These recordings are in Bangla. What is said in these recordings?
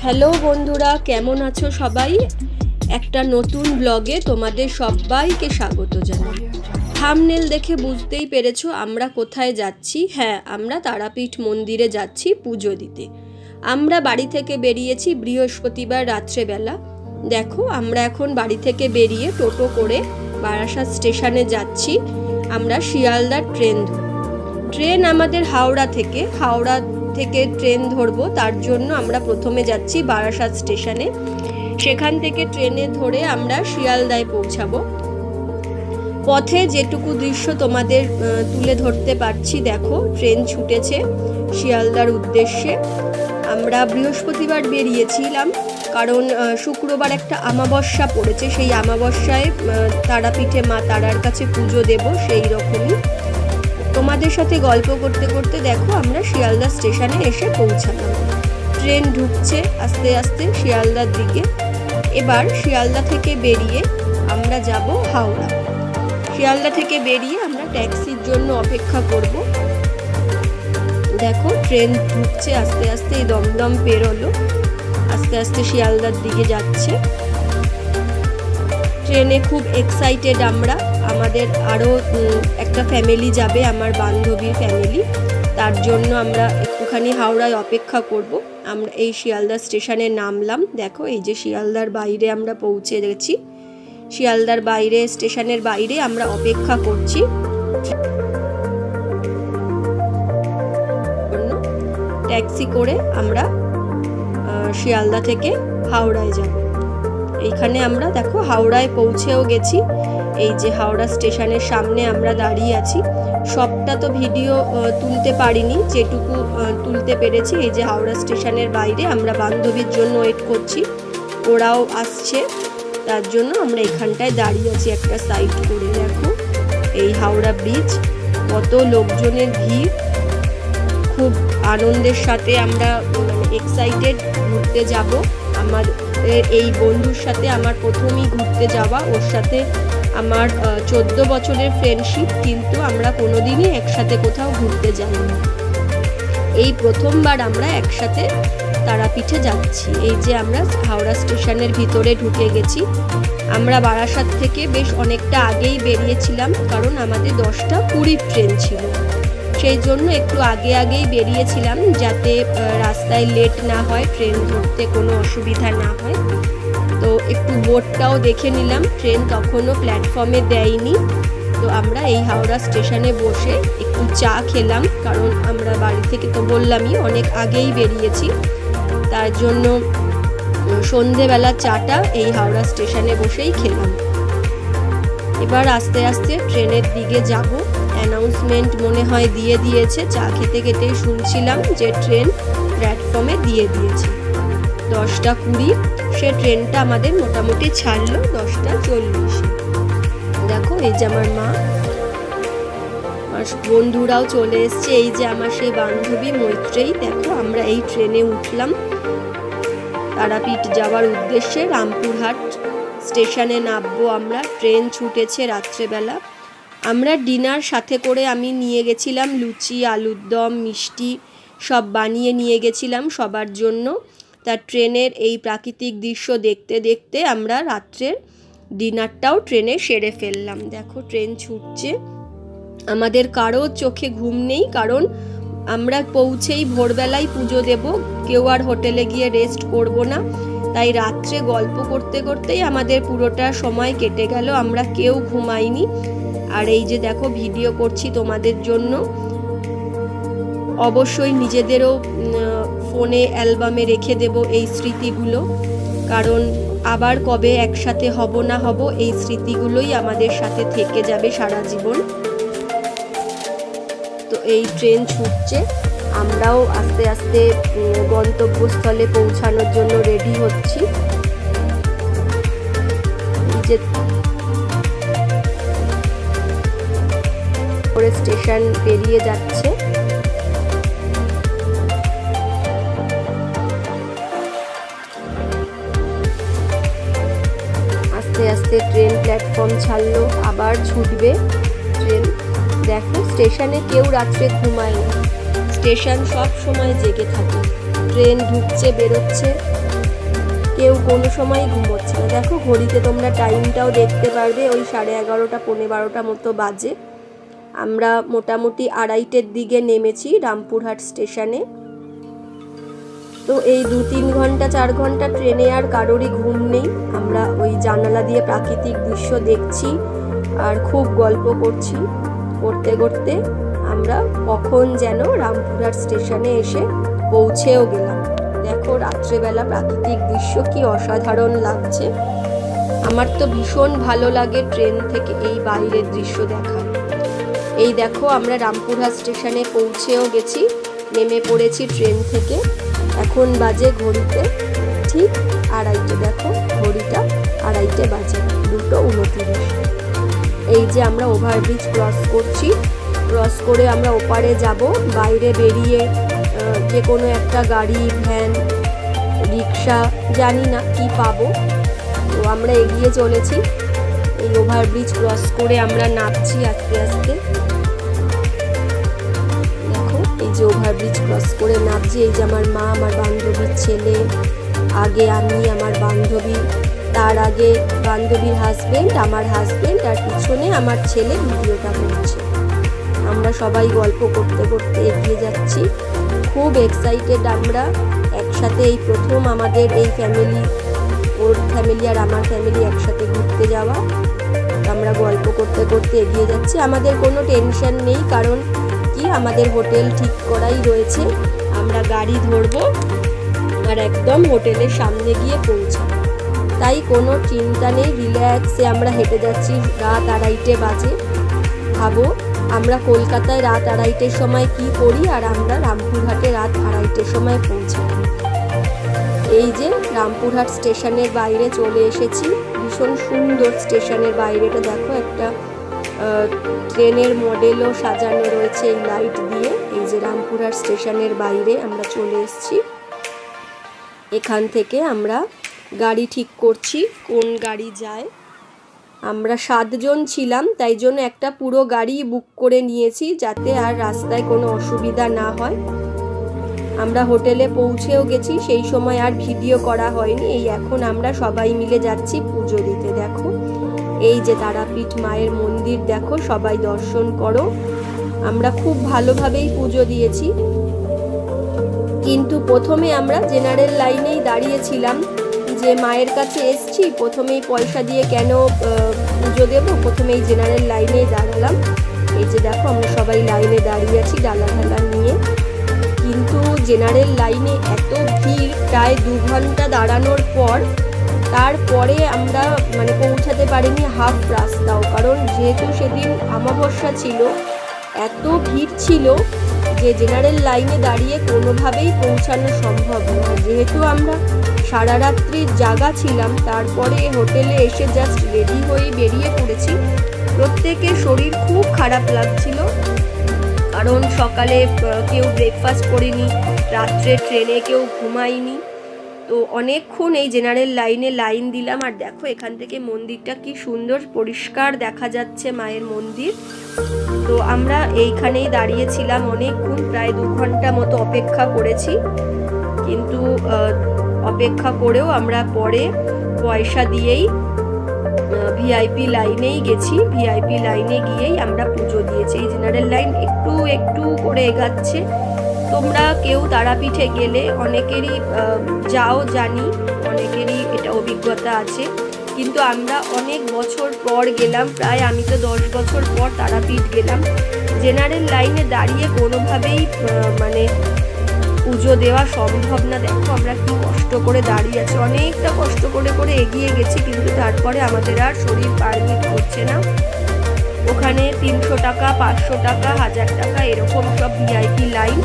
হ্যালো বন্ধুরা, কেমন আছো সবাই? একটা নতুন ব্লগে তোমাদের সবাইকে স্বাগত জানাই। থাম্বনেল দেখে বুঝতেই পেরেছো আমরা কোথায় যাচ্ছি। হ্যাঁ, আমরা তারাপীঠ মন্দিরে যাচ্ছি পুজো দিতে। আমরা বাড়ি থেকে বেরিয়েছি বৃহস্পতিবার রাত্রেবেলা। দেখো, আমরা এখন বাড়ি থেকে বেরিয়ে টোটো করে বারাসাত স্টেশনে যাচ্ছি। আমরা শিয়ালদার ট্রেন আমাদের হাওড়া থেকে ট্রেন ধরবো। তার জন্য আমরা প্রথমে যাচ্ছি বারাসাত স্টেশনে। সেখান থেকে ট্রেনে ধরে আমরা শিয়ালদায় পৌঁছাবো। পথে যেটুকু দৃশ্য তোমাদের তুলে ধরতে পারছি, দেখো ট্রেন ছুটেছে শিয়ালদার উদ্দেশ্যে। আমরা বৃহস্পতিবার বেরিয়েছিলাম কারণ শুক্রবার একটা অমাবস্যা পড়েছে। সেই অমাবস্যায় তারাপীঠে মা তারার কাছে পুজো দেব। সেই রকমই তোমাদের সাথে গল্প করতে করতে দেখো আমরা শিয়ালদা স্টেশনে এসে পৌঁছালাম। ট্রেন ঢুকছে আস্তে আস্তে শিয়ালদার দিকে। এবার শিয়ালদা থেকে বেরিয়ে আমরা যাব হাওড়া। শিয়ালদা থেকে বেরিয়ে আমরা ট্যাক্সির জন্য অপেক্ষা করব। দেখো ট্রেন ঢুকছে আস্তে আস্তে, দমদম পেরোলো, আস্তে আস্তে শিয়ালদার দিকে যাচ্ছে। ট্রেনে খুব এক্সাইটেড আমরা। আমাদের আরও একটা ফ্যামিলি যাবে, আমার বান্ধবীর ফ্যামিলি। তার জন্য আমরা একটুখানি হাওড়ায় অপেক্ষা করব। আমরা এই শিয়ালদা স্টেশনে নামলাম। দেখো এই যে শিয়ালদার বাইরে আমরা পৌঁছে গেছি। শিয়ালদার বাইরে, স্টেশনের বাইরে আমরা অপেক্ষা করছি। ট্যাক্সি করে আমরা শিয়ালদা থেকে হাওড়ায় যাব। এইখানে আমরা দেখো হাওড়ায় পৌঁছেও গেছি। এই যে হাওড়া স্টেশনের সামনে আমরা দাঁড়িয়ে আছি। সবটা তো ভিডিও তুলতে পারিনি, যেটুকু তুলতে পেরেছি। এই যে হাওড়া স্টেশনের বাইরে আমরা বান্ধবীর জন্য ওয়েট করছি, ওরাও আসছে। তার জন্য আমরা এখানটায় দাঁড়িয়ে আছি একটা সাইড করে। দেখো এই হাওড়া ব্রিজ, কত লোকজনের ভিড়। খুব আনন্দের সাথে আমরা এক্সাইটেড ঘুরতে যাব। আমার এই বন্ধুর সাথে আমার প্রথমেই ঘুরতে যাওয়া। ওর সাথে আমার 14 বছরের ফ্রেন্ডশিপ, কিন্তু আমরা কোনোদিনই একসাথে কোথাও ঘুরতে যাইনি। এই প্রথমবার আমরা একসাথে তারাপীঠে যাচ্ছি। এই যে আমরা হাওড়া স্টেশনের ভিতরে ঢুকে গেছি। আমরা বারাসাত থেকে বেশ অনেকটা আগেই বেরিয়েছিলাম, কারণ আমাদের 10:20 ট্রেন ছিল। সেই জন্য একটু আগেই বেরিয়েছিলাম, যাতে রাস্তায় লেট না হয়, ট্রেন ধরতে কোনো অসুবিধা না হয়। তো একটু বোর্ডটাও দেখে নিলাম, ট্রেন তখনও প্ল্যাটফর্মে দেয়নি। তো আমরা এই হাওড়া স্টেশনে বসে একটু চা খেলাম, কারণ আমরা বাড়ি থেকে তো বললামই অনেক আগেই বেরিয়েছি। তার জন্য সন্ধেবেলা চাটা এই হাওড়া স্টেশনে বসেই খেলাম। এবার আস্তে আস্তে ট্রেনের দিকে যাব। অ্যানাউন্সমেন্ট মনে হয় দিয়ে দিয়েছে। চা খেতে খেতেই শুনছিলাম যে ট্রেন প্ল্যাটফর্মে দিয়ে দিয়েছে 10:20। সে ট্রেনটা আমাদের মোটামুটি ছাড়লো 10:40। দেখো এই যে আমার মা, আমার বন্ধুরাও চলে এসছে। এই যে আমার সেই বান্ধবী মৈত্রেয়ী। দেখো আমরা এই ট্রেনে উঠলাম তারাপীঠ যাওয়ার উদ্দেশ্যে। রামপুরহাট স্টেশনে নামবো আমরা। ট্রেন ছুটেছে রাত্রেবেলা। আমরা ডিনার সাথে করে আমি নিয়ে গেছিলাম লুচি, আলুর দম, মিষ্টি সব বানিয়ে নিয়ে গেছিলাম সবার জন্য। তার ট্রেনের এই প্রাকৃতিক দৃশ্য দেখতে দেখতে আমরা রাত্রের ডিনারটাও ট্রেনে সেরে ফেললাম। দেখো ট্রেন ছুটছে। আমাদের কারো চোখে ঘুম নেই, কারণ আমরা পৌঁছেই ভোরবেলায় পুজো দেব। কেউ আর হোটেলে গিয়ে রেস্ট করব না। তাই রাত্রে গল্প করতে করতেই আমাদের পুরোটা সময় কেটে গেল। আমরা কেউ ঘুমাইনি। আর এই যে দেখো ভিডিও করছি তোমাদের জন্য। অবশ্যই নিজেদেরও ফোনে অ্যালবামে রেখে দেব এই স্মৃতিগুলো, কারণ আবার কবে একসাথে হব না হব, এই স্মৃতিগুলোই আমাদের সাথে থেকে যাবে সারা জীবন। তো এই ট্রেন ছুটছে, আমরাও আস্তে আস্তে গন্তব্যস্থলে পৌঁছানোর জন্য রেডি হচ্ছি। যে স্টেশন পেরিয়ে যাচ্ছে। আস্তে আস্তে ট্রেন প্ল্যাটফর্ম ছাড়লো, আবার ছুটবে ট্রেন। দেখো স্টেশনে কেউ রাত্রে ঘুমায় না, স্টেশন সব সময় জেগে থাকে। ট্রেন ঢুকছে বেরোচ্ছে, কেউ কোনো সময় ঘুমোচ্ছে না। দেখো ঘড়িতে তোমরা টাইমটাও দেখতে পারবে, ওই 11:30 পৌনে 12টা মতো বাজে। আমরা মোটামুটি 2:30-এর দিকে নেমেছি রামপুরহাট স্টেশনে। তো এই 2-3 ঘন্টা 4 ঘন্টা ট্রেনে আর কারোরই ঘুম নেই। আমরা ওই জানালা দিয়ে প্রাকৃতিক দৃশ্য দেখছি আর খুব গল্প করছি। করতে করতে আমরা কখন যেন রামপুরহাট স্টেশনে এসে পৌঁছেও গেলাম। দেখো রাত্রেবেলা প্রাকৃতিক দৃশ্য কি অসাধারণ লাগছে। আমার তো ভীষণ ভালো লাগে ট্রেন থেকে এই বাইরের দৃশ্য দেখা। এই দেখো আমরা রামপুরহাট স্টেশনে পৌঁছেও গেছি, নেমে পড়েছি ট্রেন থেকে। এখন বাজে ঘড়িতে ঠিক 2:30। দেখো ঘড়িটা 2:30 বাজে, 2:29। এই যে আমরা ওভারব্রিজ ক্রস করছি, ক্রস করে আমরা ওপারে যাব। বাইরে বেরিয়ে যে কোনো একটা গাড়ি, ভ্যান, রিক্সা, জানি না কি পাবো। তো আমরা এগিয়ে চলেছি। এই ওভারব্রিজ ক্রস করে আমরা নামছি আস্তে আস্তে। দেখো এই যে ওভারব্রিজ ক্রস করে নামছি। এই যে আমার মা, আমার বান্ধবীর ছেলে, আগে আমি, আমার বান্ধবী, তার আগে বান্ধবীর হাজবেন্ড, আমার হাজবেন্ড, আর পিছনে আমার ছেলে ভিডিওটা করছে। আমরা সবাই গল্প করতে করতে এগিয়ে যাচ্ছি। খুব এক্সাইটেড আমরা। একসাথে এই প্রথম আমাদের এই ফ্যামিলি, ওর ফ্যামিলি আর আমার ফ্যামিলি একসাথে ঘুরতে যাওয়া। আমরা গল্প করতে করতে এগিয়ে যাচ্ছি। আমাদের কোনো টেনশন নেই, কারণ কি আমাদের হোটেল ঠিক করাই রয়েছে। আমরা গাড়ি ধরবো আর একদম হোটেলের সামনে গিয়ে পৌঁছাবো, তাই কোনো চিন্তা নেই। রিল্যাক্সে আমরা হেঁটে যাচ্ছি। রাত 2:30 বাজে। ভাবো আমরা কলকাতায় রাত 2:30-এর সময় কি করি, আর আমরা রামপুরহাটে রাত 2:30-এর সময় পৌঁছাই। এই যে রামপুরহাট স্টেশনের বাইরে চলে এসেছি। ভীষণ সুন্দর স্টেশনের বাইরেটা। দেখো একটা ট্রেনের মডেলও সাজানো রয়েছে এই লাইট দিয়ে। এই যে রামপুরহাট স্টেশনের বাইরে আমরা চলে এসেছি। এখান থেকে আমরা গাড়ি ঠিক করছি কোন গাড়ি যায়। আমরা 7 জন ছিলাম, তাই জন্য একটা পুরো গাড়ি বুক করে নিয়েছি, যাতে আর রাস্তায় কোনো অসুবিধা না হয়। আমরা হোটেলে পৌঁছেও গেছি, সেই সময় আর ভিডিও করা হয়নি। এই এখন আমরা সবাই মিলে যাচ্ছি পুজো দিতে। দেখো এই যে তারাপীঠ মায়ের মন্দির, দেখো সবাই দর্শন করো। আমরা খুব ভালোভাবেই পুজো দিয়েছি, কিন্তু প্রথমে আমরা জেনারেল লাইনেই দাঁড়িয়েছিলাম। যে মায়ের কাছে এসছি, প্রথমেই পয়সা দিয়ে কেন পুজো দেবো, প্রথমেই জেনারেল লাইনেই দাঁড়ালাম। এই যে দেখো আমরা সবাই লাইনে দাঁড়িয়ে আছি ডালা ঢালা নিয়ে। কিন্তু জেনারেল লাইনে এত ভিড়, প্রায় 2 ঘন্টা দাঁড়ানোর পর তারপরে আমরা পৌঁছাতে পারিনি হাফ রাস্তাও, কারণ যেহেতু সেদিন অমাবস্যা ছিল, এত ভিড় ছিল যে জেনারেল লাইনে দাঁড়িয়ে কোনোভাবেই পৌঁছানো সম্ভব নয়। যেহেতু আমরা সারা রাত্রির জাগা ছিলাম, তারপরে হোটেলে এসে জাস্ট রেডি হয়ে বেরিয়ে পড়েছি। প্রত্যেকের শরীর খুব খারাপ লাগছিল, কারণ সকালে কেউ ব্রেকফাস্ট করেনি, রাত্রে ট্রেনে কেউ ঘুমায়নি। তো অনেকক্ষণ এই জেনারেল লাইনে লাইন দিলাম। আর দেখো এখান থেকে মন্দিরটা কি সুন্দর পরিষ্কার দেখা যাচ্ছে, মায়ের মন্দির। তো আমরা এইখানেই দাঁড়িয়েছিলাম অনেকক্ষণ, প্রায় 2 ঘন্টা মতো অপেক্ষা করেছি। কিন্তু অপেক্ষা করেও আমরা পরে পয়সা দিয়েই ভিআইপি লাইনেই গেছি। ভিআইপি লাইনে গিয়েই আমরা পুজো দিয়েছি। এই জেনারেল লাইন একটু একটু করে এগাচ্ছে। তোমরা কেউ তারাপীঠে গেলে অনেকেরই যাও, জানি অনেকেরই এটা অভিজ্ঞতা আছে, কিন্তু আমরা অনেক বছর পর গেলাম। প্রায় আমি তো 10 বছর পর তারাপীঠ গেলাম। জেনারেল লাইনে দাঁড়িয়ে কোনোভাবেই পুজো দেওয়া সম্ভব না। দেখো আমরা কি কষ্ট করে দাঁড়িয়ে আছি, অনেকটা কষ্ট করে করে এগিয়ে গেছি, কিন্তু তারপরে আমাদের আর শরীর পারমিট করছে না। ওখানে 300 টাকা, 500 টাকা, 1000 টাকা এরকম সব ভিআইপি লাইন।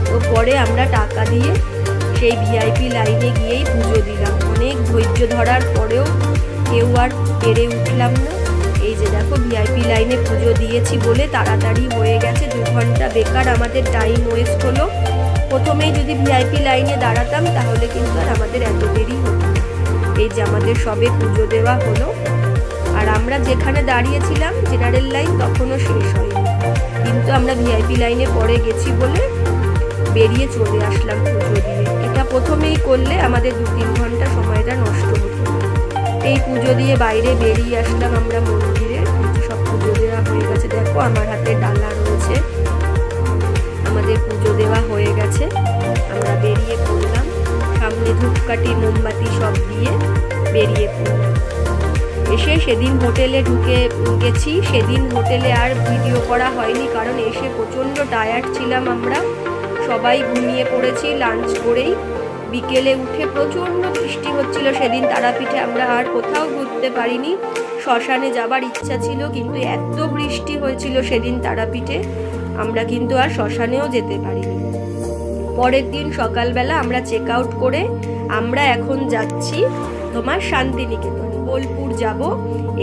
তো পরে আমরা টাকা দিয়ে সেই ভিআইপি লাইনে গিয়েই পুজো দিলাম। অনেক ধৈর্য ধরার পরেও কেউ আর পেরে উঠলাম না। এই যে দেখো ভিআইপি লাইনে পুজো দিয়েছি বলে তাড়াতাড়ি হয়ে গেছে। 2 ঘন্টা বেকার আমাদের টাইম ওয়েস্ট হলো। প্রথমেই যদি ভিআইপি লাইনে দাঁড়াতাম তাহলে কিন্তু আর আমাদের এত দেরি হতো না। এই যে আমাদের সবে পুজো দেওয়া হলো, আর আমরা যেখানে দাঁড়িয়েছিলাম জেনারেল লাইন তখনও শেষ হয়নি, কিন্তু আমরা ভিআইপি লাইনে পরে গেছি বলে বেরিয়ে চলে আসলাম পুজো দিয়ে। এটা প্রথমেই করলে আমাদের 2-3 ঘন্টা সময়টা নষ্ট হতো। এই পুজো দিয়ে বাইরে বেরিয়ে আসলাম আমরা মন্দিরে। সব পুজো দেওয়া হয়ে গেছে, দেখো আমার হাতে ডালা রয়েছে, আমাদের পুজো দেওয়া হয়ে গেছে। আমরা বেরিয়ে পড়লাম, সামনে ধূপকাঠি মোমবাতি সব দিয়ে বেরিয়ে পড়লাম। এসে সেদিন হোটেলে ঢুকে গেছি। সেদিন হোটেলে আর ভিডিও করা হয়নি, কারণ এসে প্রচণ্ড টায়ার্ড ছিলাম আমরা, সবাই ঘুমিয়ে পড়েছি লাঞ্চ করেই। বিকেলে উঠে প্রচণ্ড বৃষ্টি হচ্ছিল সেদিন তারাপীঠে, আমরা আর কোথাও ঘুরতে পারিনি। শ্মশানে যাবার ইচ্ছা ছিল, কিন্তু এত বৃষ্টি হয়েছিল সেদিন তারাপীঠে, আমরা কিন্তু আর শ্মশানেও যেতে পারিনি। পরের দিন সকালবেলা আমরা চেক আউট করে আমরা এখন যাচ্ছি তোমার শান্তিনিকেতন, বোলপুর যাব।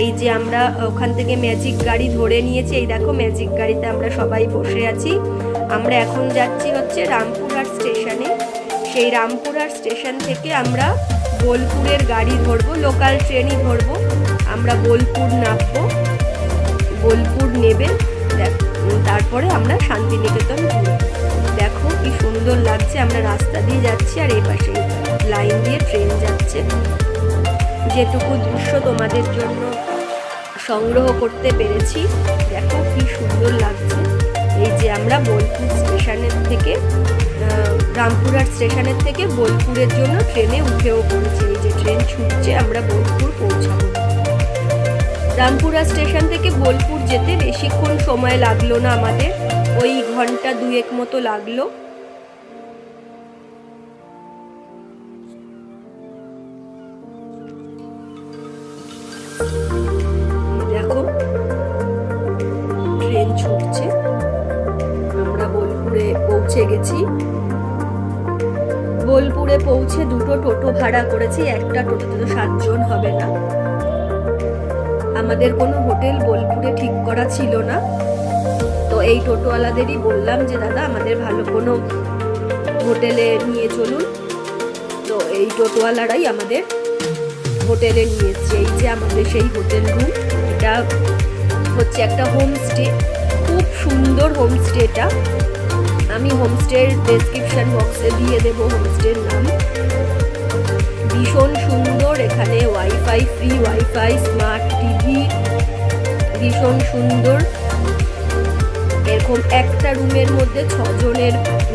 এই যে আমরা ওখান থেকে ম্যাজিক গাড়ি ধরে নিয়েছি, এই দেখো ম্যাজিক গাড়িতে আমরা সবাই বসে আছি। আমরা এখন যাচ্ছি হচ্ছে রামপুরহাট স্টেশনে। সেই রামপুরহাট স্টেশন থেকে আমরা বোলপুরের গাড়ি ধরবো, লোকাল ট্রেনই ধরবো। আমরা বোলপুর নামবো, বোলপুর নেবে তারপরে আমরা শান্তিনিকেতন ঘুরবো। দেখো কি সুন্দর লাগছে, আমরা রাস্তা দিয়ে যাচ্ছি আর এই পাশে লাইন দিয়ে ট্রেন যাচ্ছে। যেটুকু দৃশ্য তোমাদের জন্য সংগ্রহ করতে পেরেছি, দেখো কি সুন্দর লাগছে। এই যে আমরা বোলপুর স্টেশনের থেকে রামপুরহাট স্টেশনের থেকে বোলপুরের জন্য ট্রেনে উঠেও পড়েছি। এই যে ট্রেন ছুটছে, আমরা বোলপুর পৌঁছাবো। রামপুরহাট স্টেশন থেকে বোলপুর যেতে বেশিক্ষণ সময় লাগলো না আমাদের, ওই ঘন্টা 2-1 মতো লাগলো। দেখো ট্রেন ছুটছে, আমরা বোলপুরে পৌঁছে গেছি। বোলপুরে পৌঁছে 2টো টোটো ভাড়া করেছি, একটা টোটোতে তো 7 জন হবে না। আমাদের কোনো হোটেল বোলপুরে ঠিক করা ছিল না, তো এই টোটোওয়ালাদেরই বললাম যে দাদা আমাদের ভালো কোনো হোটেলে নিয়ে চলুন। তো এই টোটোওয়ালারাই আমাদের হোটেলে নিয়েছে। এই যে আমাদের সেই হোটেল রুম, এটা হচ্ছে একটা হোমস্টে, খুব সুন্দর হোমস্টেটা। আমি হোমস্টের ডেসক্রিপশন বক্সে দিয়ে দেবো হোমস্টের নাম। ভীষণ সুন্দর, এখানে wifi, free wifi, smart TV, ভীষণ সুন্দর। এরকম একটা রুমের মধ্যে 6 জনের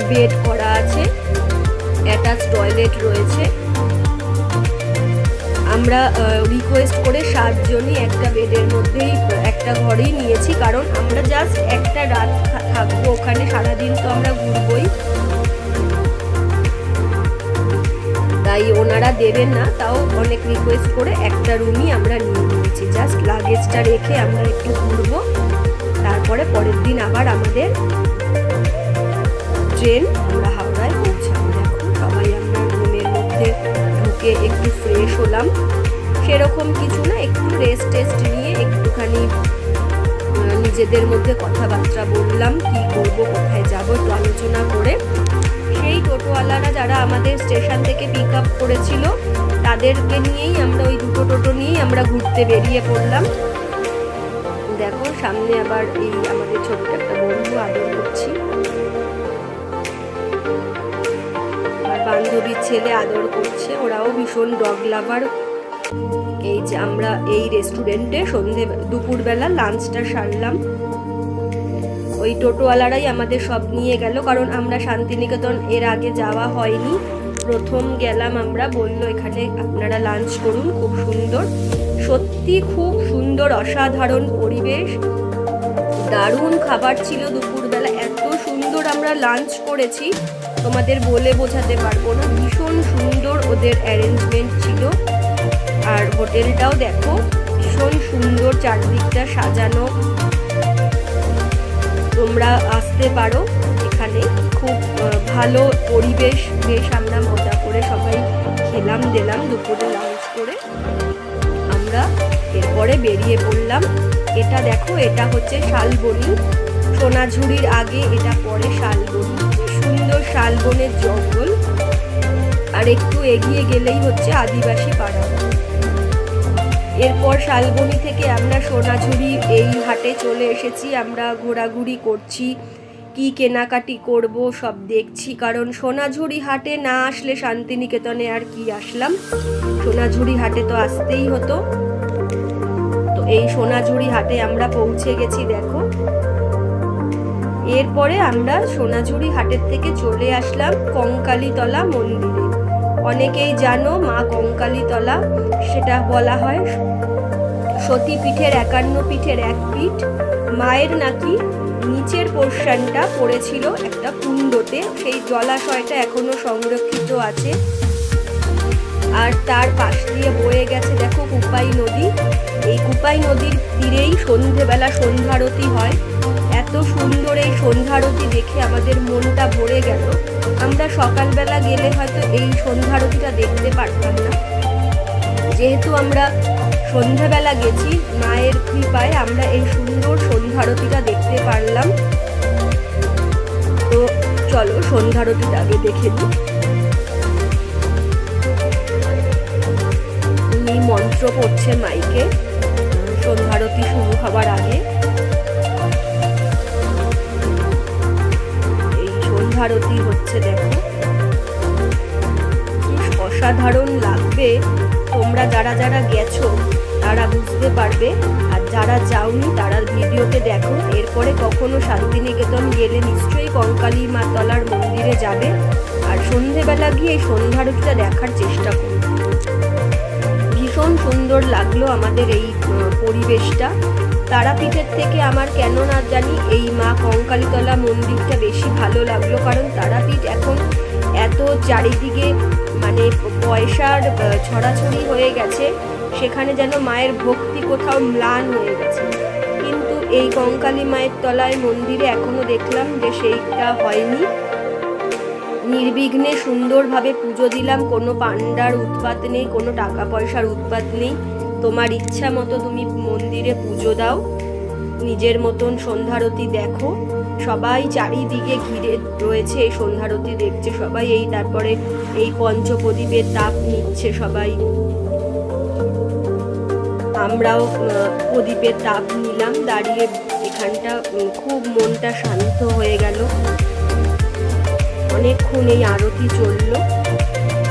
বেড করা আছে, অ্যাটাচ টয়লেট রয়েছে। আমরা রিকোয়েস্ট করে 7 জনই একটা বেডের মধ্যেই একটা ঘরেই নিয়েছি, কারণ আমরা জাস্ট একটা রাত থাকবো ওখানে, সারাদিন তো আমরা ঘুরবই, তাই ওনারা দেবেন না। তাও অনেক রিকোয়েস্ট করে একটা রুমই আমরা নিয়ে নিয়েছি, জাস্ট লাগেজটা রেখে আমরা একটু ঘুরবো, তারপরে পরের দিন আবার আমাদের ট্রেন, আমরা হাওড়ায় পৌঁছাবো। দেখো সবাই আমরা রুমের মধ্যে ঢুকে একটু ফ্রেশ হলাম, সেরকম কিছু না, একটু রেস্ট টেস্ট নিয়ে একটুখানি নিজেদের মধ্যে কথাবার্তা বললাম, কি করব, কোথায় যাব, একটু আলোচনা করে। সেই টোটোওয়ালারা যারা আমাদের স্টেশন থেকে পিক আপ করেছিল তাদেরকে নিয়েই আমরা, ওই 2টো টোটো নিয়েই আমরা ঘুরতে বেরিয়ে পড়লাম। দেখো সামনে আবার এই আমাদের ছোট্ট একটা বন্ধু আদর করছি, আমার বান্ধবীর ছেলে আদর করছে, ওরাও ভীষণ ডগ লাভার। এই যে আমরা এই রেস্টুরেন্টে দুপুরবেলা লাঞ্চটা সারলাম। ওই টোটোওয়ালারাই আমাদের সব নিয়ে গেল, কারণ আমরা শান্তিনিকেতন এর আগে যাওয়া হয়নি, প্রথম গেলাম আমরা। বললো এখানে আপনারা লাঞ্চ করুন, খুব সুন্দর, সত্যি খুব সুন্দর, অসাধারণ পরিবেশ, দারুণ খাবার ছিল দুপুরবেলা, এত সুন্দর আমরা লাঞ্চ করেছি তোমাদের বলে বোঝাতে পারবো না, ভীষণ সুন্দর ওদের অ্যারেঞ্জমেন্ট ছিল। আর হোটেলটাও দেখো ভীষণ সুন্দর, চারদিকটা সাজানো, তোমরা আসতে পারো এখানে, খুব ভালো পরিবেশ। বেশ আমরা মজা করে সবাই খেলাম দিলাম, দুপুরে লাঞ্চ করে আমরা এরপরে বেরিয়ে পড়লাম। এটা দেখো, এটা হচ্ছে শালবনি, সোনাঝুরির আগে এটা পরে শালবনি, সুন্দর শালবনের জঙ্গল। আর একটু এগিয়ে গেলেই হচ্ছে আদিবাসী পাড়া। এরপর শালবনি থেকে আমরা সোনাঝুরি এই হাটে চলে এসেছি, আমরা ঘোরাঘুরি করছি, কি কেনাকাটি করব সব দেখছি, কারণ সোনাঝুরি হাটে না আসলে শান্তিনিকেতনে আর কি আসলাম, সোনাঝুরি হাটে তো আসতেই হতো। তো এই সোনাঝুরি হাটে আমরা পৌঁছে গেছি দেখো। এরপরে আমরা সোনাঝুরি হাটের থেকে চলে আসলাম কঙ্কালীতলা মন্দিরে। অনেকেই জানো মা কঙ্কালীতলা, সেটা বলা হয় সতীপীঠের 51 পীঠের এক পীঠ। মায়ের নাকি নিচের পোর্শনটা পড়েছিল একটা কুণ্ডতে, সেই জলাশয়টা এখনো সংরক্ষিত আছে। আর তার পাশ দিয়ে বয়ে গেছে দেখো কুপাই নদী। এই কুপাই নদীর তীরেই সন্ধেবেলা সন্ধ্যারতি হয়। এত সুন্দর এই সন্ধ্যারতি দেখে আমাদের মনটা ভরে গেল। আমরা সকালবেলা গেলে হয়তো এই সন্ধ্যারতিটা দেখতে পারতাম না, যেহেতু আমরা সন্ধ্যাবেলা গেছি, মায়ের কৃপায় আমরা এই সুন্দর সন্ধ্যারতিটা দেখতে পারলাম। তো চলো সন্ধ্যারতিটা আগে দেখে নিই। উনি মন্ত্র পড়ছে মাইকে সন্ধ্যারতি শুরু হবার আগে। এই সন্ধ্যারতি হচ্ছে দেখো, কি অসাধারণ লাগবে। তোমরা যারা যারা গেছো তারা বুঝতে পারবে, আর যারা যাওনি তারা ভিডিওতে দেখো। এরপরে কখনো শান্তিনিকেতন গেলে নিশ্চয়ই কঙ্কালী মা তলার মন্দিরে যাবে, আর সন্ধেবেলা গিয়ে এই সন্ধ্যারতিটা দেখার চেষ্টা করো। ভীষণ সুন্দর লাগলো আমাদের এই পরিবেশটা। তারাপীঠের থেকে আমার কেন না জানি এই মা কঙ্কালীতলা মন্দিরটা বেশি ভালো লাগলো, কারণ তারাপীঠ এখন এত চারিদিকে মানে পয়সার ছড়াছড়ি হয়ে গেছে, সেখানে যেন মায়ের ভক্তি কোথাও ম্লান হয়ে গেছে। কিন্তু এই কঙ্কালী মায়ের তলায় মন্দিরে এখনো দেখলাম যে সেইটা হয়নি। নির্বিঘ্নে সুন্দরভাবে পুজো দিলাম, কোনো পান্ডার উৎপাত নেই, কোনো টাকা পয়সার উৎপাত নেই। তোমার ইচ্ছা মতো তুমি মন্দিরে পুজো দাও, নিজের মতন সন্ধ্যারতি দেখো। সবাই চারিদিকে ঘিরে রয়েছে এই সন্ধ্যারতি দেখছে সবাই। এই তারপরে এই পঞ্চপ্রদীপের তাপ নিচ্ছে সবাই, আমরাও প্রদীপের তাপ নিলাম দাঁড়িয়ে। এখানটা খুব মনটা শান্ত হয়ে গেল। অনেকক্ষণ এই আরতি চললো,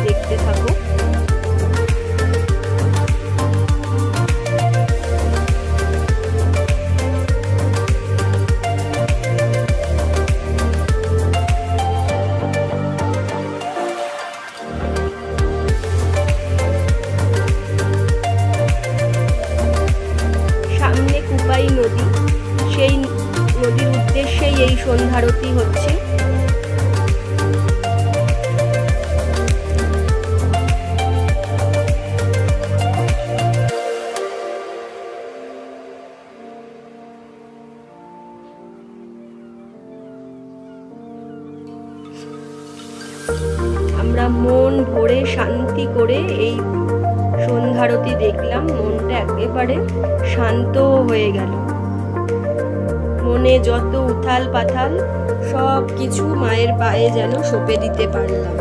দেখতে থাকো। সামনে কুপাই নদী, সেই নদীর উদ্দেশ্যেই এই সন্ধ্যারতি হচ্ছে। আমরা মন ভরে শান্তি করে এই সন্ধ্যারতি দেখলাম, মনটা একেবারে শান্ত হয়ে গেল। মনে যত উথাল পাথাল সব কিছু মায়ের পায়ে যেন সঁপে দিতে পারলাম।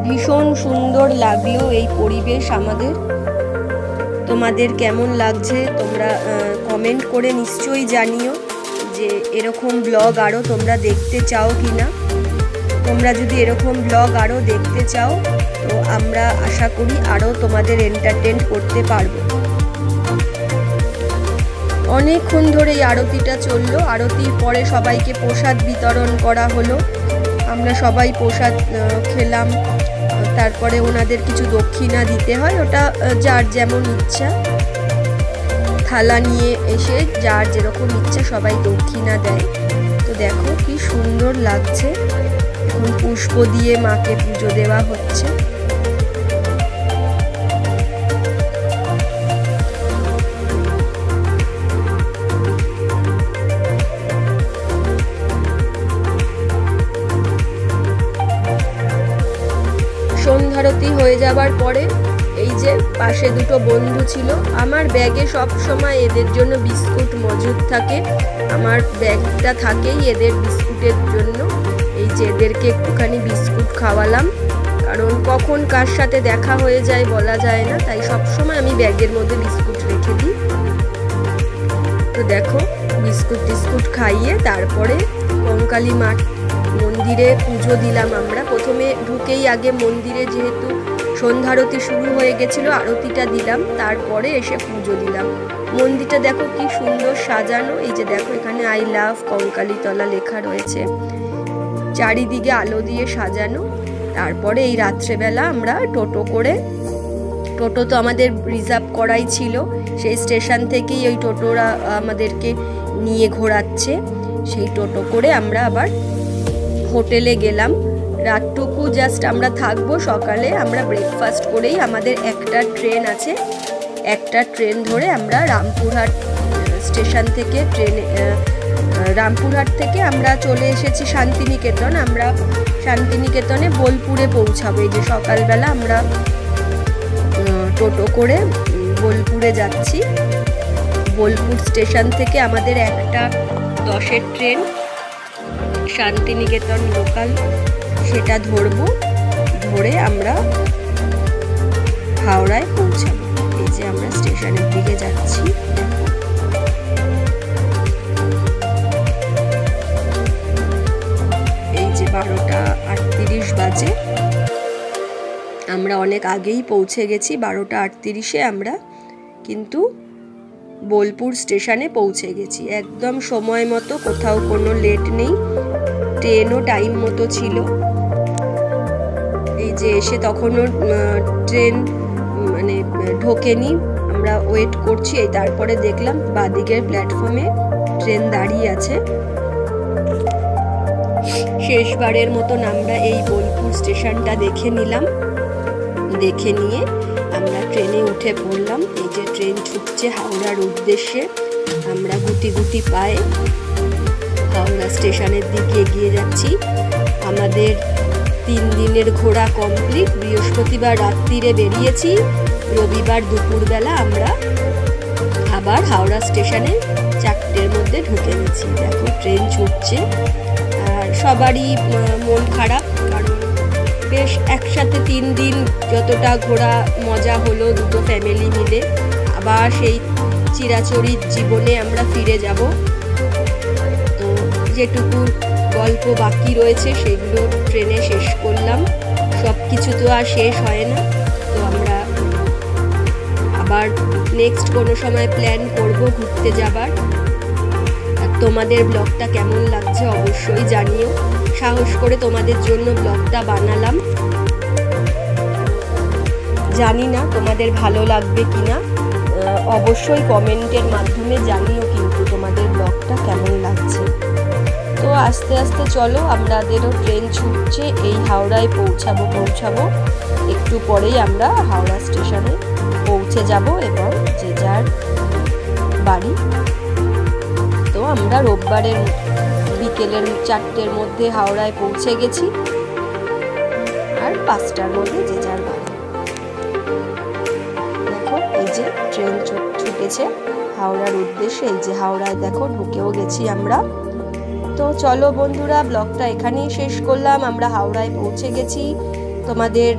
ভীষণ সুন্দর লাগলো এই পরিবেশ আমাদের। তোমাদের কেমন লাগছে তোমরা কমেন্ট করে নিশ্চয়ই জানিও যে এরকম ব্লগ আরও তোমরা দেখতে চাও কিনা। তোমরা যদি এরকম ব্লগ আরও দেখতে চাও তো আমরা আশা করি আরও তোমাদের এন্টারটেইন করতে পারবো। অনেকক্ষণ ধরে এই আরতিটা চললো। আরতির পরে সবাইকে প্রসাদ বিতরণ করা হলো। আমরা সবাই প্রসাদ খেলাম। তারপরে ওনাদের কিছু দক্ষিণা দিতে হয়, ওটা যার যেমন ইচ্ছা। থালা নিয়ে এসে যার যেরকম ইচ্ছা সবাই দক্ষিণা দেয়। তো দেখো কি সুন্দর লাগছে। এখন পুষ্প দিয়ে মাকে পুজো দেওয়া হচ্ছে। সন্ধ্যারতি হয়ে যাবার পরে এই যে পাশে দুটো বন্ধু ছিল, আমার ব্যাগে সব সময় এদের জন্য বিস্কুট মজুদ থাকে। আমার ব্যাগটা থাকেই এদের বিস্কুটের জন্য। এই যে এদেরকে একটুখানি বিস্কুট খাওয়ালাম, কারণ কখন কার সাথে দেখা হয়ে যায় বলা যায় না, তাই সব সময় আমি ব্যাগের মধ্যে বিস্কুট রেখে দিই। তো দেখো বিস্কুট টিস্কুট খাইয়ে তারপরে কঙ্কালী মাঠ মন্দিরে পুজো দিলাম। আমরা প্রথমে ঢুকেই আগে মন্দিরে যেহেতু সন্ধ্যারতি শুরু হয়ে গেছিল আরতিটা দিলাম, তারপরে এসে পুজো দিলাম। মন্দিরটা দেখো কি সুন্দর সাজানো, এই যে দেখো এখানে আই লাভ কঙ্কালীতলা লেখা রয়েছে, চারিদিকে আলো দিয়ে সাজানো। তারপরে এই রাত্রেবেলা আমরা টোটো করে, টোটো তো আমাদের রিজার্ভ করাই ছিল, সেই স্টেশন থেকেই ওই টোটোরা আমাদেরকে নিয়ে ঘোরাচ্ছে। সেই টোটো করে আমরা আবার হোটেলে গেলাম। রাতটুকু জাস্ট আমরা থাকবো, সকালে আমরা ব্রেকফাস্ট করেই আমাদের একটা ট্রেন আছে, একটা ট্রেন ধরে আমরা রামপুরহাট স্টেশন থেকে রামপুরহাট থেকে আমরা চলে এসেছি শান্তিনিকেতন। আমরা শান্তিনিকেতনে বোলপুরে পৌঁছাবো। এই যে সকালবেলা আমরা টোটো করে বোলপুরে যাচ্ছি। বোলপুর স্টেশন থেকে আমাদের 1:10 ট্রেন শান্তিনিকেতন লোকাল, সেটা ধরবো, ধরে আমরা হাওড়ায় পৌঁছাবো। এই যে আমরা স্টেশনের দিকে যাচ্ছি। এই যে 12:38 বাজে, আমরা অনেক আগেই পৌঁছে গেছি। 12:38-এ আমরা কিন্তু বোলপুর স্টেশনে পৌঁছে গেছি একদম সময় মতো, কোথাও কোনো লেট নেই, ট্রেনও টাইম মতো ছিল। এই যে এসে তখনও ট্রেন মানে ঢোকেনি, আমরা ওয়েট করছি। এই তারপরে দেখলাম বাদিকের প্ল্যাটফর্মে ট্রেন দাঁড়িয়ে আছে। শেষবারের মতন আমরা এই বোলপুর স্টেশনটা দেখে নিলাম। দেখে নিয়ে আমরা ট্রেনে উঠে পড়লাম। এই যে ট্রেন ছুটছে হাওড়ার উদ্দেশ্যে। আমরা গুটি গুটি পায়ে হাওড়া স্টেশনের দিকে এগিয়ে যাচ্ছি। আমাদের 3 দিনের ঘোরা কমপ্লিট। বৃহস্পতিবার রাত্রিরে বেরিয়েছি, রবিবার দুপুরবেলা আমরা আবার হাওড়া স্টেশনে 4টের মধ্যে ঢুকে গেছি। দেখো ট্রেন ছুটছে, আর সবারই মন খারাপ, কারণ বেশ একসাথে 3 দিন যতটা ঘোরা মজা হলো দুটো ফ্যামিলি মিলে, আবার সেই চিরাচরিত জীবনে আমরা ফিরে যাব। তো যেটুকু গল্প বাকি রয়েছে সেগুলো ট্রেনে শেষ করলাম। সব কিছু তো আর শেষ হয় না, তো আমরা আবার নেক্সট কোনো সময় প্ল্যান করব ঘুরতে যাবার। আর তোমাদের ব্লগটা কেমন লাগছে অবশ্যই জানিও। সাহস করে তোমাদের জন্য ব্লগটা বানালাম, জানি না তোমাদের ভালো লাগবে কিনা, অবশ্যই কমেন্টের মাধ্যমে জানিও কিন্তু তোমাদের ব্লগটা কেমন লাগছে। তো আস্তে আস্তে চলো, আমাদেরও ট্রেন ছুটছে, এই হাওড়ায় পৌঁছাবো একটু পরেই আমরা হাওড়া স্টেশনে পৌঁছে যাব এবং যে যার বাড়ি। তো আমরা রোববারের বিকেলের 4টের মধ্যে হাওড়ায় পৌঁছে গেছি, আর 5টার মধ্যে যে যার বাড়ি। দেখো এই যে ট্রেন ছুটেছে হাওড়ার উদ্দেশ্যে। এই যে হাওড়ায় দেখো ঢুকেও গেছি আমরা। তো চলো বন্ধুরা, ব্লগটা এখানেই শেষ করলাম। আমরা হাওড়ায় পৌঁছে গেছি, তোমাদের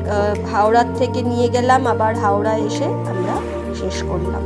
হাওড়ার থেকে নিয়ে গেলাম, আবার হাওড়ায় এসে আমরা শেষ করলাম।